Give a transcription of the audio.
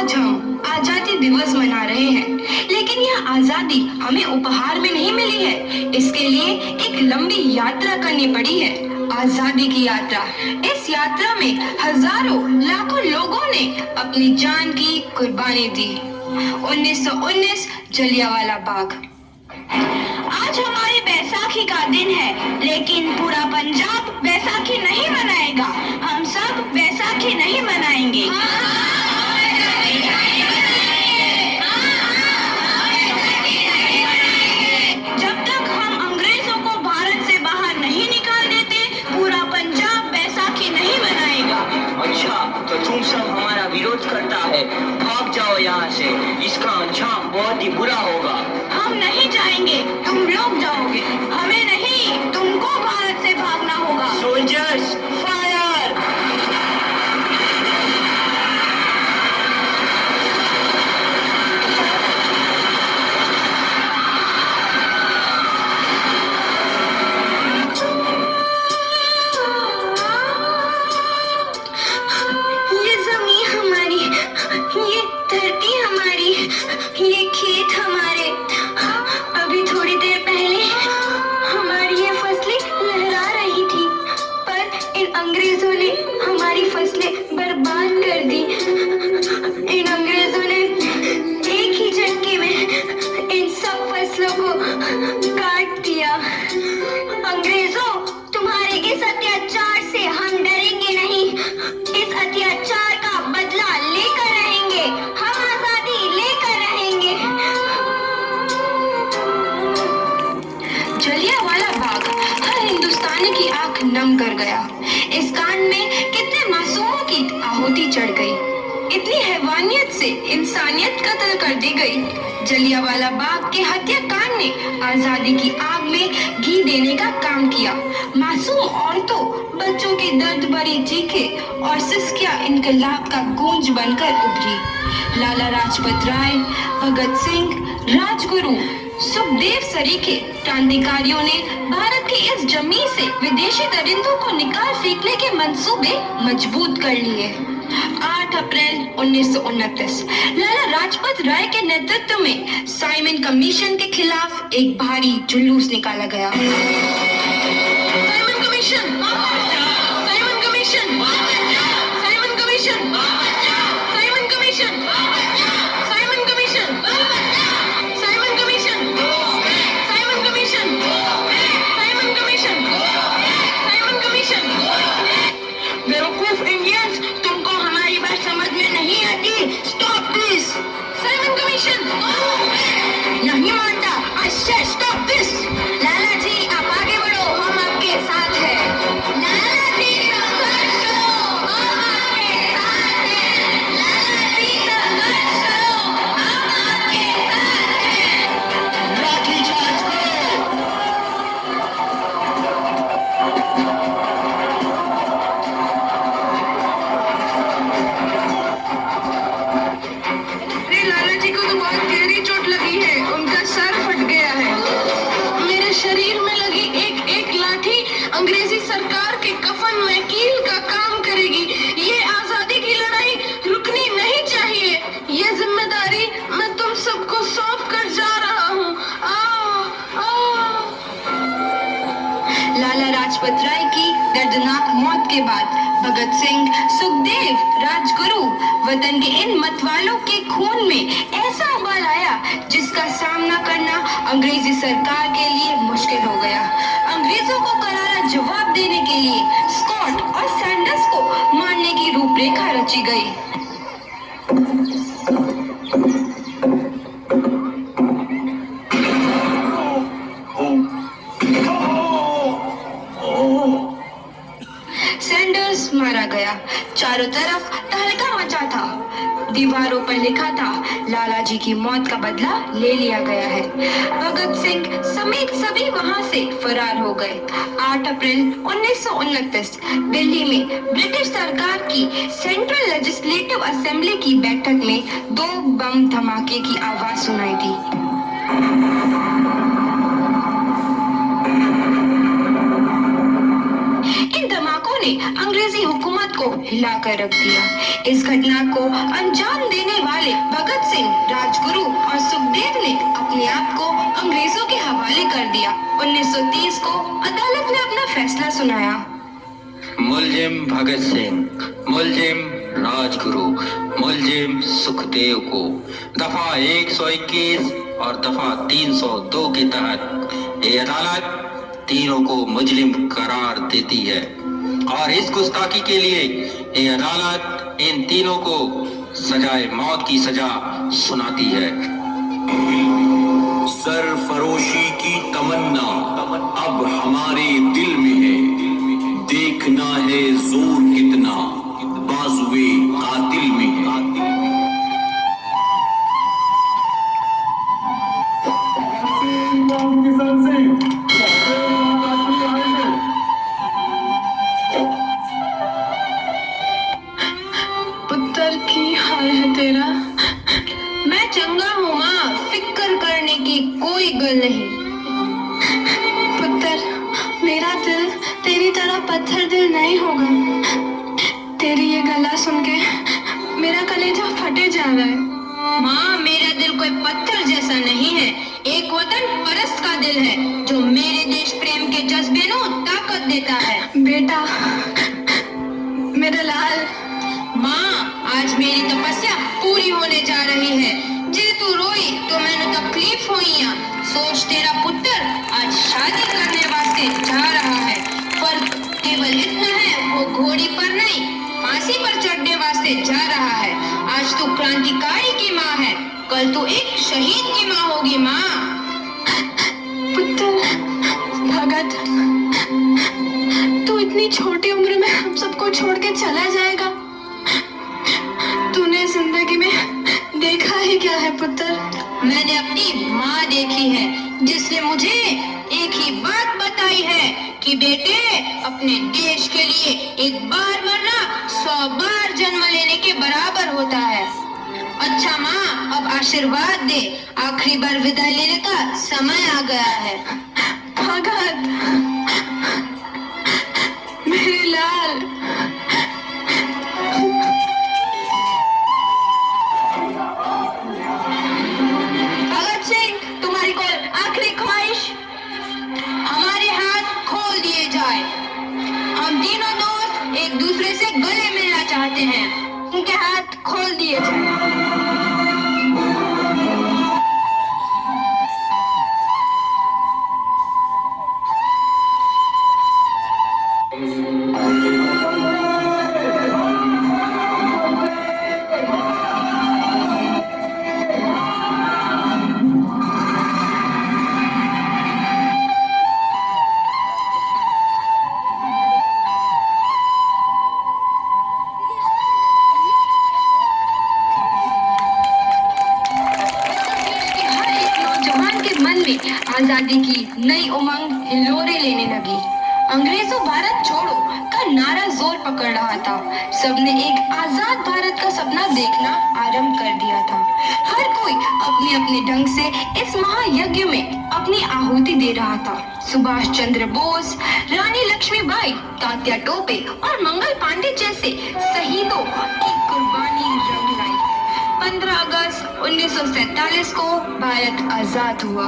आज हम आजादी दिवस मना रहे हैं, लेकिन यह आजादी हमें उपहार में नहीं मिली है। इसके लिए एक लंबी यात्रा करनी पड़ी है, आजादी की यात्रा। इस यात्रा में हजारों लाखों लोगों ने अपनी जान की कुर्बानी दी। 1919 जलियांवाला बाग। आज हमारी बैसाखी का दिन है, लेकिन पूरा पंजाब बैसाखी नहीं मनाएगा। हम सब बैसाखी नहीं मनाएंगे। जब तक हम अंग्रेजों को भारत से बाहर नहीं निकाल देते, पूरा पंजाब बैसाखी नहीं मनाएगा। अच्छा, तो तुम सब हमारा विरोध करता है, भाग जाओ यहाँ से। इसका अंजाम बहुत ही बुरा होगा। हम नहीं जाएंगे, तुम लोग जाओगे। हमें नहीं, तुमको भारत से भागना होगा। Soldiers fire! ये जमीन हमारी, ये धरती हमारी, ये खेत हमारे। अभी थोड़ी देर पहले हमारी ये फसलें लहरा रही थी, पर इन अंग्रेजों ने हमारी फसलें बर्बाद कर दी। इन अंग्रेजों ने एक ही झटके में इन सब फसलों को काट दिया। अंग्रेजों, तुम्हारे इस अत्याचार से हम डरेंगे नहीं। इस अत्याचार का बदला लेकर रहेंगे। हम आजादी लेकर रहेंगे। जलियांवाला बाग हर हिंदुस्तानी की आंख नम कर गया। इस कांड में कितने मासूमों की आहुति चढ़ गई। इतनी हैवानियत से इंसानियत कत्ल कर दी गई। जलियांवाला बाग के हत्याकांड ने आजादी की आग में घी देने का काम किया। मासूम औरतों, बच्चों की दर्द भरी चीखें और सिसकियां इनकलाब का गूंज बनकर उभरी। लाला लाजपत राय, भगत सिंह, राजगुरु, सुखदेव सरीखे क्रांतिकारियों ने भारत की इस जमीन से विदेशी दरिंदों को निकाल फेंकने के मंसूबे मजबूत कर लिए। 8 अप्रैल 1929 लाला लाजपत राय के नेतृत्व में साइमन कमीशन के खिलाफ एक भारी जुलूस निकाला गया। Simon commission, Simon commission, Simon commission, Simon commission, Simon commission, Simon commission, Simon commission, Simon commission, Simon commission. बेवकूफ इंडियंस, तुमको हमारी बात समझ में नहीं आती। Stop this. साइमन कमीशन नहीं मानता। आई से स्टॉप दिस। लाला जी, आप आगे बढ़ो, हम आपके साथ हैं। लाला जी, संघर्ष करो, हम आपके साथ हैं। लाला जी, संघर्ष करो, हम आपके साथ हैं। लाठीचार्ज करो! अरे लाला जी को तो बहुत गहरी चोट लगी है, उनका सर फट गया है। मेरे शरीर में लगी एक एक लाठी अंग्रेजी सरकार के कफन में कील का काम करेगी। ये आजादी की लड़ाई रुकनी नहीं चाहिए। ये जिम्मेदारी मैं तुम सबको सौंप कर जा रहा हूँ। लाला लाजपत राय की दर्दनाक मौत के बाद भगत सिंह, सुखदेव, राजगुरु, वतन के इन मतवालों के खून में ऐसा उबाल आया जिसका सामना करना अंग्रेजी सरकार के लिए मुश्किल हो गया। अंग्रेजों को करारा जवाब देने के लिए स्कॉट और सैंडर्स को मारने की रूपरेखा रची गई। सैंडर्स मारा गया। चारों तरफ तहलका मचा था। दीवारों पर लिखा था, लाला जी की मौत का बदला ले लिया गया है। भगत सिंह समेत सभी वहां से फरार हो गए। 8 अप्रैल 1929 दिल्ली में ब्रिटिश सरकार की सेंट्रल लेजिस्लेटिव असेंबली की बैठक में 2 बम धमाके की आवाज सुनाई दी। इन धमाकों ने अंग्रेजी हुकूमत को हिलाकर रख दिया। इस घटना को अंजाम देने वाले वाले भगत सिंह, राजगुरु और सुखदेव ने अपने आप को अंग्रेजों के हवाले कर दिया। 1930 को अदालत ने अपना फैसला सुनाया। मुलजिम भगत सिंह, मुलजिम राजगुरु, मुलजिम सुखदेव को दफा 121 और दफा 302 के तहत ये अदालत तीनों को मुजरिम करार देती है और इस गुस्ताखी के लिए ये अदालत इन तीनों को सजाए मौत की सजा सुनाती है। सरफरोशी की तमन्ना अब हमारे दिल में है, देखना है जोर कितना बाजुए कातिल में है। पुत्र की हाल है तेरा? मैं चंगा हूँ माँ, फिक्र करने की कोई गल नहीं। पुत्र, मेरा दिल तेरी तरह पत्थर दिल नहीं होगा। तेरी ये गला सुन के मेरा कलेजा फटे जा रहा है। माँ, मेरा दिल कोई पत्थर जैसा नहीं है, एक वतन परस्त का दिल है जो मेरे देश प्रेम के जज्बे को ताकत देता है। बेटा, मेरा लाल। माँ, आज मेरी तपस्या पूरी होने जा रही है। जे तू रोई तो मैंने तकलीफ हुई। सोच, तेरा पुत्र आज शादी करने वास्ते जा रहा है। फर्क केवल इतना है, वो घोड़ी पर नहीं फांसी पर चढ़ने वास्ते जा रहा है। आज तू क्रांतिकारी की माँ है, कल तू एक शहीद की माँ होगी। माँ, पुत्र भगत, तू इतनी छोटी उम्र में हम सबको छोड़ के चला जाएगा? तूने जिंदगी में देखा ही क्या है पुत्र? मैंने अपनी माँ देखी है, जिसने मुझे एक ही बात बताई है कि बेटे, अपने देश के लिए एक बार मरना 100 बार जन्म लेने के बराबर होता है। अच्छा माँ, अब आशीर्वाद दे, आखिरी बार विदाई लेने का समय आ गया है। भगत, मेरे लाल। भगत सिंह, तुम्हारी कोई आखिरी ख्वाहिश? हमारे हाथ खोल दिए जाए। हम तीनों दोस्त एक दूसरे से गले मिलना चाहते हैं, उनके हाथ खोल दिए जाए। आजादी की नई उमंग हिलोरे लेने लगी। अंग्रेजों भारत छोड़ो का नारा जोर पकड़ रहा था। सबने एक आजाद भारत का सपना देखना आरंभ कर दिया था। हर कोई अपने अपने ढंग से इस महायज्ञ में अपनी आहुति दे रहा था। सुभाष चंद्र बोस, रानी लक्ष्मीबाई, तात्या टोपे और मंगल पांडे जैसे शहीदों की कुर्बानी रंग लाई। 15 अगस्त 1947 को भारत आजाद हुआ।